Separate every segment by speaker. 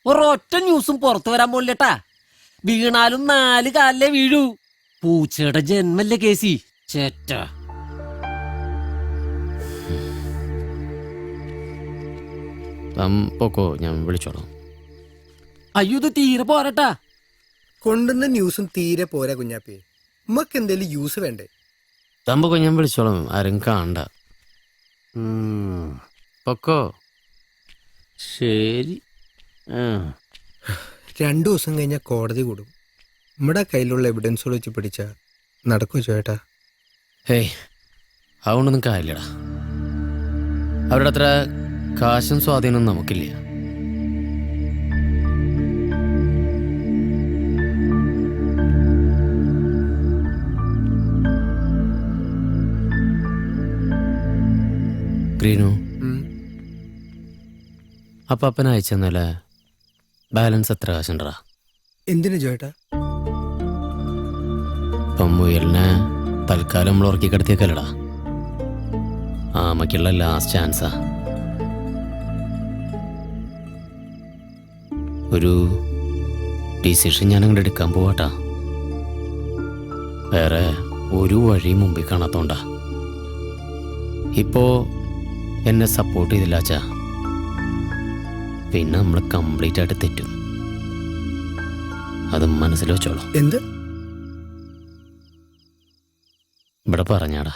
Speaker 1: ഒരൊറ്റ ന്യൂസും പുറത്തു വരാൻ പോലില്ലട്ടാ. വീണാലും 4 കാലിലേ വീഴൂ. പൂച്ചയുടെ ജന്മല്ലേ കേസി ചേറ്റ.
Speaker 2: പോക്കോ, ഞാൻ വിളിച്ചോളാം.
Speaker 1: അയ്യോ ഇത് തീരെ പോരട്ടാ.
Speaker 3: കൊണ്ടുവന്ന ന്യൂസും തീരെ പോരാ കുഞ്ഞാപ്പി. ഉമ്മക്ക് എന്തേലും യൂസ് വേണ്ടേ?
Speaker 2: തമ്പൊക്കെ ഞാൻ വിളിച്ചോളാം, ആരും കാണണ്ട. പൊക്കോ.
Speaker 1: ശരി.
Speaker 3: 2 ദിവസം കഴിഞ്ഞാൽ കോടതി കൂടും. നമ്മുടെ കയ്യിലുള്ള എവിഡൻസുകൾ വെച്ച് പിടിച്ചാ നടക്കുമോ ചേട്ടാ?
Speaker 2: ഹേയ്, അതുകൊണ്ടൊന്നും കാര്യമില്ലടാ. അവരുടെ അത്ര കാശും സ്വാധീനവും നമുക്കില്ല. ഗ്രീനു, അപ്പൻ അയച്ചെന്നല്ലേ ബാലൻസ് എത്ര കാശുണ്ടടാ?
Speaker 3: എന്തിനു ചേട്ടാ?
Speaker 2: ഇപ്പം മുയലിനെ തൽക്കാലം നമ്മൾ ഉറക്കി കിടത്തിയേക്കല്ലടാ. ആമയ്ക്കുള്ള ലാസ്റ്റ് ചാൻസാ. ഒരു ഡിസിഷൻ ഞാൻ അങ്ങോട്ട് എടുക്കാൻ പോവാട്ടാ. വേറെ ഒരു വഴി മുമ്പിൽ കാണാത്തോണ്ടാ. ഇപ്പോ എന്നെ സപ്പോർട്ട് ചെയ്തില്ലാച്ചാ പിന്നെ നമ്മൾ കംപ്ലീറ്റ് ആയിട്ട് തെറ്റും. അത് മനസ്സിൽ വെച്ചോളൂ.
Speaker 3: എന്ത്
Speaker 2: ഇവിടെ പറഞ്ഞാടാ.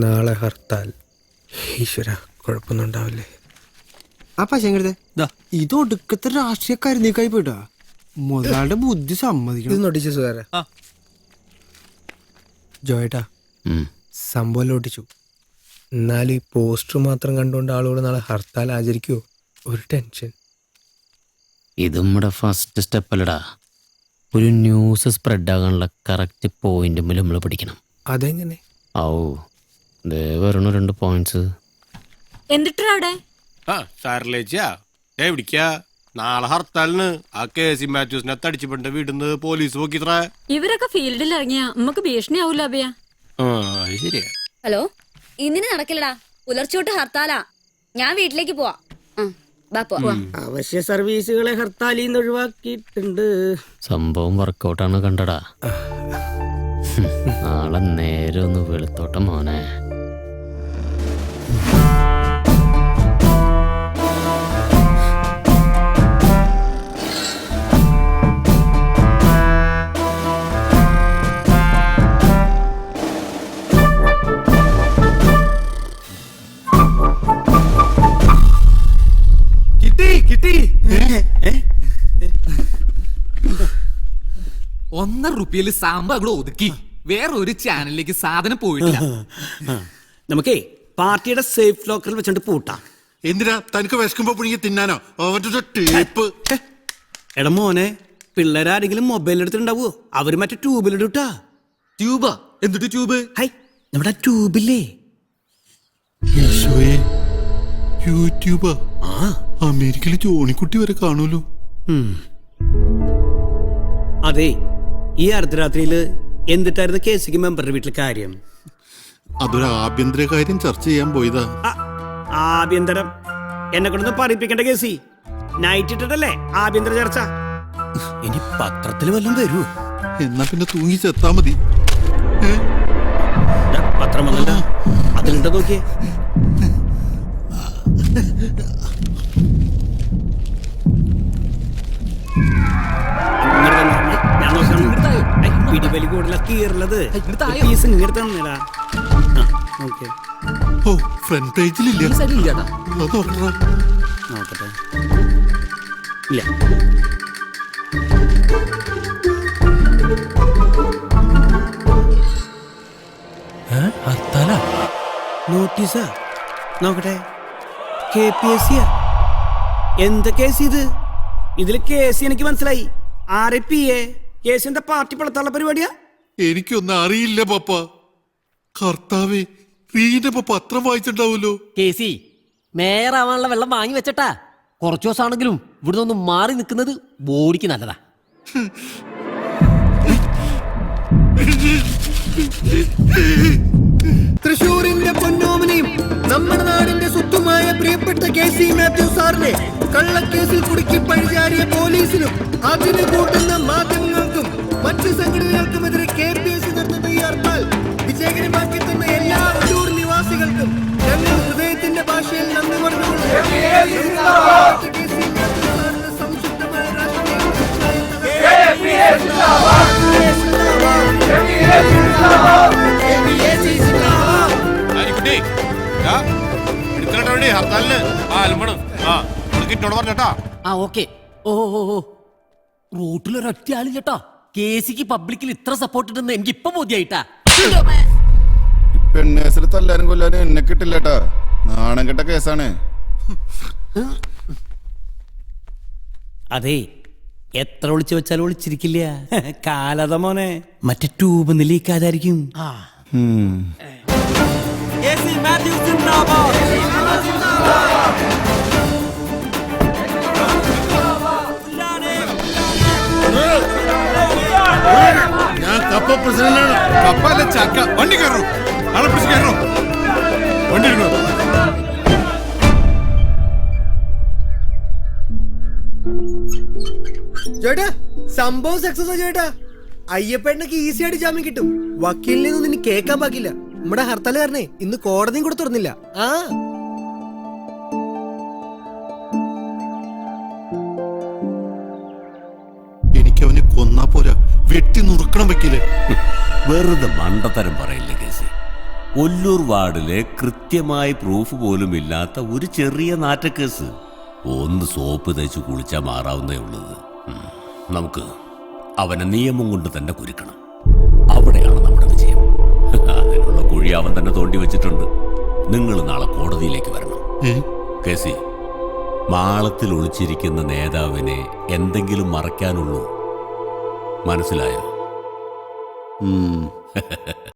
Speaker 3: നാളെ ഹർത്താൽ. ഈശ്വര, കുഴപ്പമൊന്നും ഉണ്ടാവില്ലേ?
Speaker 4: അപ്പൊ ശങ്കരത്തെ ഇതൊടുക്കത്തെ രാഷ്ട്രീയക്കാരനേക്കായി പോയിട്ടാ. മുതലാളുടെ ബുദ്ധി
Speaker 3: ഇത്
Speaker 4: സമ്മതിക്കണം.
Speaker 3: നോട്ടിച്ചു സുധാര. ജോയേട്ടാ, സംഭവം നോട്ടിച്ചു. എന്നാലും ഈ പോസ്റ്റർ മാത്രം കണ്ടുകൊണ്ട് ആളുകൾ നാളെ ഹർത്താൽ ആചരിക്കുവോ? ഒരു ടെൻഷൻ.
Speaker 2: ഇത് നമ്മുടെ ഫസ്റ്റ് സ്റ്റെപ്പല്ലടാ. ഒരു ന്യൂസ് സ്പ്രെഡ് ആകാനുള്ള കറക്റ്റ് പോയിന്റ് നമ്മൾ പിടിക്കണം.
Speaker 3: അതെങ്ങനെ?
Speaker 2: ഔ, വരണ 2 പോയിന്റ്സ്.
Speaker 5: എന്നിട്ടാ അവിടെ
Speaker 6: സാറിലേച്ചാ എവിടിക്കാ? നാളെ ഹർത്താലിന് ആ KC മാത്യൂസിനെ തടിച്ചുപെട്ട വീടിന്ന് പോലീസ് നോക്കിത്ര.
Speaker 5: ഇവരൊക്കെ ഫീൽഡിൽ ഇറങ്ങിയ നമുക്ക് ഭീഷണി ആവൂല അഭയ.
Speaker 6: ശരിയാ.
Speaker 7: ഹലോ, ഇന്നിന് നടക്കില്ലടാ. പുലർച്ചോട്ട് ഹർത്താലാ. ഞാൻ വീട്ടിലേക്ക് പോവാ.
Speaker 4: അവശ്യ സർവീസുകളെ ഹർത്താലിൽ നിന്ന് ഒഴിവാക്കിയിട്ടുണ്ട്.
Speaker 2: സംഭവം വർക്കൗട്ടാണ് കണ്ടടാ. നാളെ നേരെ ഒന്ന് വെളുത്തോട്ടെ മോനെ.
Speaker 8: ₹1 സാമ്പാർ ഒതുക്കി വേറെ ഒരു ചാനലിലേക്ക് സാധനം പോയിട്ടില്ല.
Speaker 4: നമുക്കേ പാർട്ടിയുടെ സേഫ് ലോക്കറിൽ വെച്ചോണ്ട് പൂട്ടാം.
Speaker 6: എന്തിനാ? തനിക്ക് വിശക്കുമ്പോ പുഴുങ്ങി തിന്നാനോ? ടേപ്പ്.
Speaker 4: എടാ മോനെ, പിള്ളേരാരെങ്കിലും മൊബൈൽ എടുത്തിട്ടുണ്ടാവോ? അവര് മറ്റേ ട്യൂബിലിട്ടാ.
Speaker 8: ട്യൂബാ? എന്തിട്ട് ട്യൂബ്?
Speaker 4: ഹൈ, നമ്മുടെ ട്യൂബില്ലേ?
Speaker 6: യൂട്യൂബാ? അമേരിക്കയില് ജോണിക്കുട്ടി വരെ കാണൂലോ.
Speaker 4: അതെ, ഈ അർദ്ധരാത്രിയില് എന്തിട്ടായിരുന്നു KCക്ക് മെമ്പറുടെ വീട്ടിലെ കാര്യം?
Speaker 6: അതൊരു ആഭ്യന്തര കാര്യം ചർച്ച ചെയ്യാൻ പോയതാ.
Speaker 4: ആഭ്യന്തരം എന്നെ കൊണ്ടൊന്ന് പറയിപ്പിക്കേണ്ട KC. നൈറ്റ് ഇട്ടിട്ടല്ലേ ആഭ്യന്തര ചർച്ച? ഇനി പത്രത്തിൽ വല്ലതും വരൂ?
Speaker 6: എന്നാ പിന്നെ തൂങ്ങി ചെത്താ മതി.
Speaker 4: പത്രം വന്നല്ല, അതിലുണ്ടോ നോക്കിയേ. പിടിവലി കൂടുതല കീറുള്ളത്.
Speaker 6: ഫ്രണ്ട് പേജിലില്ല.
Speaker 4: നോക്കട്ടെ. ഇല്ല. നോട്ടീസാ? നോക്കട്ടെ. KPSC. എന്ത് കേസ് ഇത്? ഇതില് കേസ് എനിക്ക് മനസ്സിലായി. RPA case. എന്താ പാർട്ടി പളത്താനുള്ള പരിപാടിയാ?
Speaker 6: എനിക്കൊന്നും അറിയില്ല പപ്പ. കർത്താവേ, റീനപ്പ പത്രം വായിച്ചിട്ടുണ്ടാവൂലോ.
Speaker 1: KC മേയറാവാനുള്ള വെള്ളം വാങ്ങി വെച്ചട്ടാ. കുറച്ചു ദിവസമാണെങ്കിലും ഇവിടുന്ന് ഒന്ന് മാറി നിൽക്കുന്നത് ബോഡിക്ക് നല്ലതാ.
Speaker 3: തൃശൂരിന്റെ പൊന്നോമനിയും നമ്മുടെ നാടിന്റെ സ്വത്തുമായ പ്രിയപ്പെട്ട KC മാത്യു സാറിനെ കള്ളക്കേസിൽ കുടുക്കി പഴിചാരിയ പോലീസിനും അതിന് കൂട്ടുന്ന മാധ്യമങ്ങൾക്കും മറ്റ് സംഘടനകൾക്കുമെതിരെ KPSC നടത്തുന്ന ഈ ഹർത്താൽ വിജയകരമാക്കി തന്ന എല്ലാ ഉള്ളൂർ നിവാസികൾക്കും ഞങ്ങൾ ഹൃദയത്തിന്റെ ഭാഷയിൽ നന്ദി പറഞ്ഞുകൊണ്ട് സംശുദ്ധമായ
Speaker 6: ആലിക്കുട്ടി, ദാ, എടുക്കലട്ടോ വേണ്ടി ഹർത്താലിന് ആലമ്പണം. ആ കിട്ടോട് പറഞ്ഞട്ടാ.
Speaker 1: ആ ഓക്കെ. ഓ ഓ ഓ റൂട്ടിലൊരൊറ്റ ആളില്ലട്ടോ കേസിക്ക് പബ്ലിക്കിൽ ഇത്ര സപ്പോർട്ട് ഉണ്ടെന്ന് എനിക്ക് ഇപ്പൊ ബോധ്യായിട്ടാ.
Speaker 9: പെണ്ണേസിൽ തല്ലാനും കൊല്ലാനും എന്നെ കിട്ടില്ലട്ടാ. നാണം കെട്ട കേസാണ്.
Speaker 4: അതെ, എത്ര ഒളിച്ചു വെച്ചാലും ഒളിച്ചിരിക്കില്ല. കാലത മോനെ, മറ്റേ ട്യൂബ് ലീക്കാതായിരിക്കും.
Speaker 6: ഞാൻ കപ്പ പ്രസിഡന്റാണ്. കപ്പല്ല ചക്ക. വണ്ടി കയറോ, ആളെ പിടിച്ച് കയറോ, വണ്ടി എടുക്കണോ.
Speaker 3: ചേട്ടാ സംഭവം സക്സസ് ചേട്ടാ. അയ്യപ്പേട്ടനൊക്കെ ഈസി ആയിട്ട് ജാമ്യം കിട്ടും. വക്കീലിൽ നിന്നും ഇനി കേൾക്കാൻ പാകില്ല. നമ്മുടെ ഹർത്താൽ കാരണേ ഇന്ന് കോടതിയും കൂടെ തുറന്നില്ല. ആ
Speaker 9: എനിക്കവനെ കൊന്നാ പോരാ, വെട്ടി നുറുക്കണം വെക്കില്ലേ.
Speaker 10: വെറുതെ മണ്ടത്തരം പറയില്ലേ കേസി. ഒല്ലൂർ വാർഡിലെ കൃത്യമായി പ്രൂഫ് പോലും ഇല്ലാത്ത ഒരു ചെറിയ നാറ്റക്കേസ്. ഒന്ന് സോപ്പ് തേച്ച് കുളിച്ചാൽ മാറാവുന്നേ ഉള്ളത്. നമുക്ക് അവനെ നിയമം കൊണ്ട് തന്നെ കുരുക്കണം. അവിടെയാണ് നമ്മുടെ വിജയം. അതിനുള്ള കുഴി അവൻ തന്നെ തോണ്ടി വെച്ചിട്ടുണ്ട്. നിങ്ങൾ നാളെ കോടതിയിലേക്ക് വരണം. കേസി, മാളത്തിൽ ഒളിച്ചിരിക്കുന്ന നേതാവിനെ എന്തെങ്കിലും മറയ്ക്കാനുള്ളൂ. മനസ്സിലായോ?